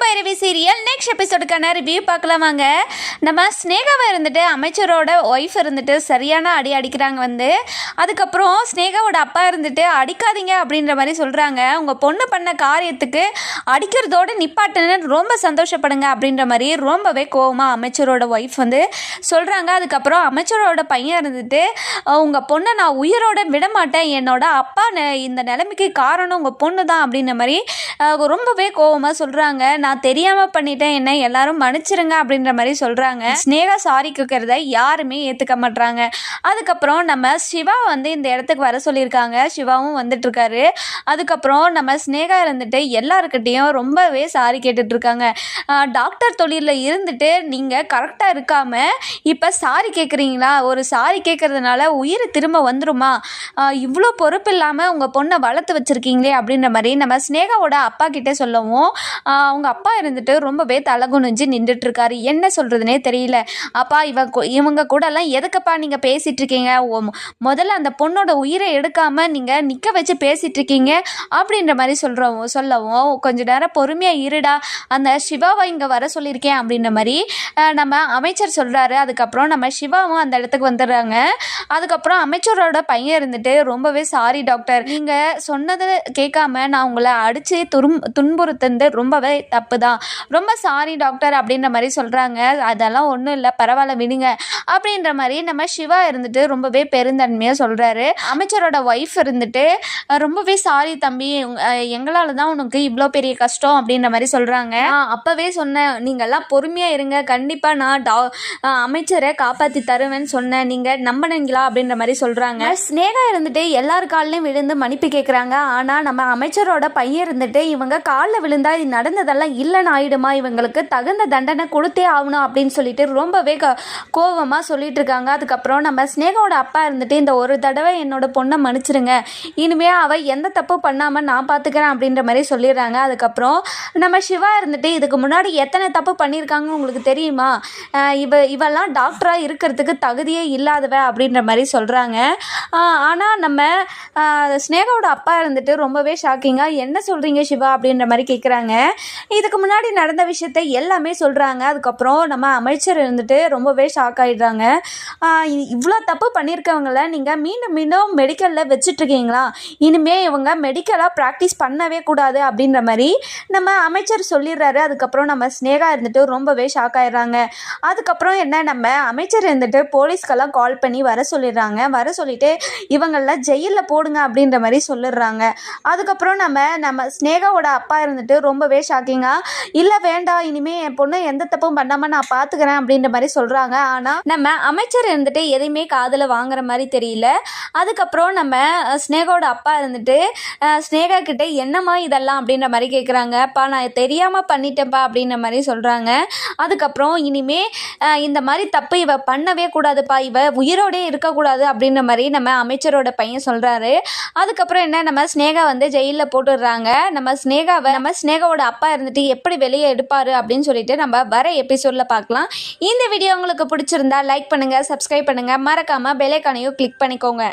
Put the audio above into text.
Bhairavi serial next எபிசோடுக்கான review பார்க்கலாம் வாங்க. நம்ம ஸ்னேகாவை இருந்துட்டு அமைச்சரோட ஒய்ஃப் இருந்துட்டு சரியான அடி அடிக்கிறாங்க. அதுக்கப்புறம் ஸ்னேகாவோட அப்பா இருந்துட்டு அடிக்காதீங்க அப்படின்ற மாதிரி சொல்கிறாங்க. உங்கள் பொண்ணு பண்ண காரியத்துக்கு அடிக்கிறதோடு நிப்பாட்டுன்னு ரொம்ப சந்தோஷப்படுங்க அப்படின்ற மாதிரி ரொம்பவே கோவமாக அமைச்சரோட ஒய்ஃப் சொல்கிறாங்க. அதுக்கப்புறம் அமைச்சரோட பையன் இருந்துட்டு உங்கள் பொண்ணை நான் உயிரோட விட மாட்டேன், என்னோட அப்பா இந்த நிலைமைக்கு காரணம் உங்கள் பொண்ணு தான் அப்படின்ற மாதிரி ரொம்பவே கோவமாக சொல்கிறாங்க. நான் தெரியாமல் பண்ணிட்டேன், என்ன எல்லாரும் மன்னிச்சிருங்க அப்படின்ற மாதிரி சொல்கிறாங்க. ஸ்னேகா சாரி கேட்குறத யாருமே ஏற்றுக்க மாட்றாங்க. அதுக்கப்புறம் நம்ம சிவா இந்த இடத்துக்கு வர சொல்லியிருக்காங்க. சிவாவும் வந்துட்டுருக்காரு. அதுக்கப்புறம் நம்ம ஸ்னேகா இருந்துட்டு எல்லாருக்கிட்டேயும் ரொம்பவே சாரி கேட்டுட்ருக்காங்க. டாக்டர் தொழிலில் இருந்துட்டு நீங்கள் கரெக்டாக இருக்காமல் இப்போ சாரி கேட்குறீங்களா? ஒரு சாரி கேட்குறதுனால உயிர் திரும்ப வந்துருமா? இவ்வளோ பொறுப்பு இல்லாமல் உங்கள் பொண்ணை வளர்த்து வச்சுருக்கீங்களே அப்படின்ற மாதிரி நம்ம ஸ்னேகாவோட அப்பா கிட்டே சொல்லவும் அவங்க அப்பா இருந்துட்டு ரொம்பவே தலகுனிஞ்சு நின்றுட்டுருக்காரு. என்ன சொல்கிறதுனே தெரியல. அப்பா இவங்க கூடலாம் எதுக்குப்பா நீங்கள் பேசிகிட்டு இருக்கீங்க? முதல்ல அந்த பொண்ணோட உயிரை எடுக்காமல் நீங்கள் நிற்க வச்சு பேசிகிட்டு இருக்கீங்க அப்படின்ற மாதிரி சொல்லவும் கொஞ்ச நேரம் பொறுமையாக இருடா, அந்த சிவாவை இங்கே வர சொல்லியிருக்கேன் அப்படின்ற மாதிரி நம்ம அமைச்சர் சொல்கிறாரு. அதுக்கப்புறம் நம்ம சிவாவும் அந்த இடத்துக்கு வந்துடுறாங்க. அதுக்கப்புறம் அமைச்சரோட பையன் இருந்துட்டு ரொம்பவே சாரி டாக்டர், நீங்கள் சொன்னது கேட்காம நான் உங்களை அடித்து துன்புறுத்துந்து ரொம்பவே தப்பு தான், ரொம்ப சாரி டாக்டர் அப்படின்ற மாதிரி சொல்கிறாங்க. அதெல்லாம் ஒன்றும் இல்லை, பரவாயில்ல விடுங்க அப்படின்ற மாதிரி நம்ம சிவா இருந்துட்டு ரொம்பவே பெருந்தன்மையாக சொல்கிறாரு. அமைச்சரோட ஒய்ஃப் இருந்துட்டு ரொம்பவே சாரி தம்பி, எங்களால் தான் உனக்கு இவ்வளோ பெரிய கஷ்டம் அப்படின்ற மாதிரி சொல்கிறாங்க. அப்போவே சொன்னேன், நீங்கள்லாம் பொறுமையாக இருங்க, கண்டிப்பாக நான் அமைச்சரை காப்பாற்றி தருவேன்னு சொன்னேன், நீங்கள் நம்பினீங்களா அப்படின்ற மாதிரி சொல்கிறாங்க. ஸ்னேகா இருந்துட்டு எல்லார் காலிலையும் விழுந்து மன்னிப்பு கேட்குறாங்க. ஆனால் நம்ம அமைச்சரோட பையன் இருந்துட்டு இவங்க காலில் விழுந்தா இது நடந்ததெல்லாம் இல்லைன்னு ஆயிடுமா, இவங்களுக்கு தகுந்த தண்டனை கொடுத்தே ஆகணும் அப்படின்னு சொல்லிட்டு ரொம்பவே கோவமாக சொல்லிட்டு இருக்காங்க. அதுக்கப்புறம் நம்ம ஸ்னேகாவோட அப்பா இருந்துட்டு இந்த ஒரு தடவை என்னோட பொண்ணை மன்னிச்சிருங்க, இனிமே அவள் எந்த தப்பு பண்ணாமல் நான் பார்த்துக்கிறேன் அப்படின்ற மாதிரி சொல்லிடுறாங்க. அதுக்கப்புறம் நம்ம சிவா இருந்துட்டு இதுக்கு முன்னாடி எத்தனை தப்பு பண்ணியிருக்காங்கன்னு உங்களுக்கு தெரியுமா? இவெல்லாம் டாக்டராக இருக்கிறதுக்கு தகுதியே இல்லாதவ அப்படின்ற மாதிரி சொல்கிறாங்க. ஆனால் நம்ம ஸ்னேகாவோட அப்பா இருந்துட்டு ரொம்பவே ஷாக்கிங்காக என்ன சொல்கிறீங்க சிவா அப்படின்ற மாதிரி கேட்குறாங்க. இதுக்கு முன்னாடி நடந்த விஷயத்த எல்லாமே சொல்கிறாங்க. அதுக்கப்புறம் நம்ம அமைச்சர் இருந்துட்டு ரொம்பவே ஷாக் ஆகிடுறாங்க. இவ்வளோ தப்பு பண்ணியிருக்கவங்கள நீங்கள் மீண்டும் மீண்டும் மெடிக்கலில் வச்சுட்ருக்கீங்களா? இனிமேல் இவங்க மெடிக்கலாக ப்ராக்டிஸ் பண்ணவே கூடாது அப்படின்ற மாதிரி நம்ம அமைச்சர் சொல்லிடுறாரு. அதுக்கப்புறம் நம்ம ஸ்னேகா இருந்துட்டு ரொம்பவே ஷாக் ஆகிடுறாங்க. அதுக்கப்புறம் என்ன, நம்ம அமைச்சர் இருந்துட்டு போலீஸ்க்கெல்லாம் கால் பண்ணி வர சொல்லிடுறாங்க. வர சொல்லிவிட்டு இவங்கள ஜெயிலில் போடுங்க அப்படின்ற மாதிரி சொல்லிடுறாங்க. அதுக்கப்புறம் நம்ம ஸ்னேகாவோட அப்பா இருந்துட்டு ரொம்பவே ஷாக்கிங்காக இல்லை வேண்டாம், இனிமேல் என் பொண்ணு எந்த தப்பும் பண்ணாமல் நான் பார்த்துக்கிறேன் அப்படின்ற மாதிரி சொல்கிறாங்க. ஆனால் நம்ம அமைச்சர் இருந்துட்டு எதையுமே காதில் வாங்குற மாதிரி தெரியல. அதுக்கப்புறம் நம்ம ஸ்னேகாவோட அப்பா இருந்துட்டு ஸ்னேகா கிட்ட என்னம்மா இதெல்லாம் அப்படின்ற மாதிரி கேட்குறாங்க. அப்பா நான் தெரியாமல் பண்ணிட்டேன்ப்பா அப்படின்ற மாதிரி சொல்கிறாங்க. அதுக்கப்புறம் இனிமே இந்த மாதிரி தப்பு இவ பண்ணவே கூடாதுப்பா, இவ உயிரோடே இருக்கக்கூடாது அப்படின்ற மாதிரி நம்ம அமைச்சரோட பையன் சொல்கிறாரு. அதுக்கப்புறம் என்ன, நம்ம ஸ்னேகா ஜெயிலில் போட்டுடுறாங்க. நம்ம ஸ்னேகாவோட அப்பா இருந்துட்டு எப்படி வெளியே எடுப்பாரு அப்படின்னு சொல்லிட்டு நம்ம வர எபிசோடில் பார்க்கலாம். இந்த வீடியோ உங்களுக்கு பிடிச்சிருந்தா லைக் பண்ணுங்கள், சப்ஸ்கிரைப் பண்ணுங்கள், மறக்காமல் பெல் ஐகானையும் கிளிக் பண்ணிக்கோங்க.